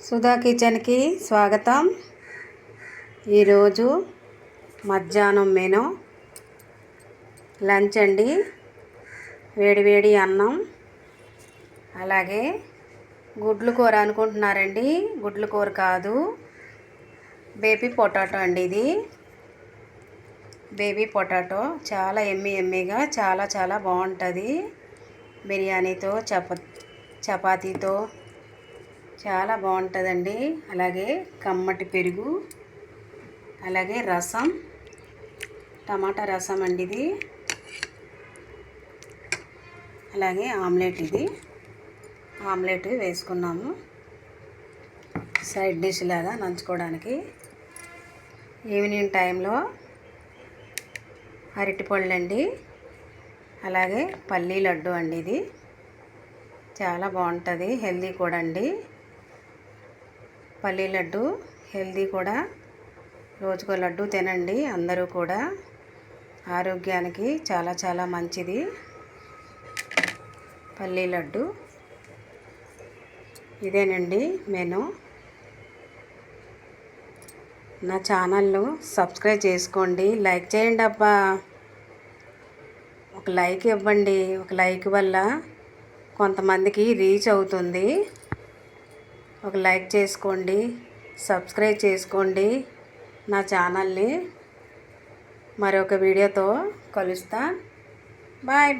సుధా కిచెన్కి స్వాగతం. ఈరోజు మధ్యాహ్నం మెను లంచ్ అండి. వేడివేడి అన్నం, అలాగే గుడ్లు కూర అనుకుంటున్నారండి. గుడ్లు కూర కాదు, బేబీ పొటాటో అండి. ఇది బేబీ పొటాటో చాలా ఎమ్మీగా చాలా బాగుంటుంది. బిర్యానీతో చపాతీతో చాలా బాగుంటుందండి. అలాగే కమ్మటి పెరుగు, అలాగే రసం, టమాటా రసం అండి ఇది. అలాగే ఆమ్లెట్, ఇది ఆమ్లెట్ వేసుకున్నాము సైడ్ డిష్ లాగా నంచుకోవడానికి. ఈవినింగ్ టైంలో అరటిపళ్ళు అండి, అలాగే పల్లీ లడ్డు అండి. ఇది చాలా బాగుంటుంది, హెల్దీ కూడా అండి. పల్లీ లడ్డు హెల్దీ కూడా. రోజుకో లడ్డు తినండి అందరూ కూడా, ఆరోగ్యానికి చాలా మంచిది పల్లీ లడ్డు. ఇదేనండి మెను. నా ఛానల్ను సబ్స్క్రైబ్ చేసుకోండి, లైక్ చేయండి అబ్బా. ఒక లైక్ ఇవ్వండి. ఒక లైక్ వల్ల కొంతమందికి రీచ్ అవుతుంది. ఒక లైక్ చేసుకోండి, సబ్స్క్రైబ్ చేసుకోండి నా ఛానల్ని. మరొక వీడియోతో కలుస్తా. బాయ్.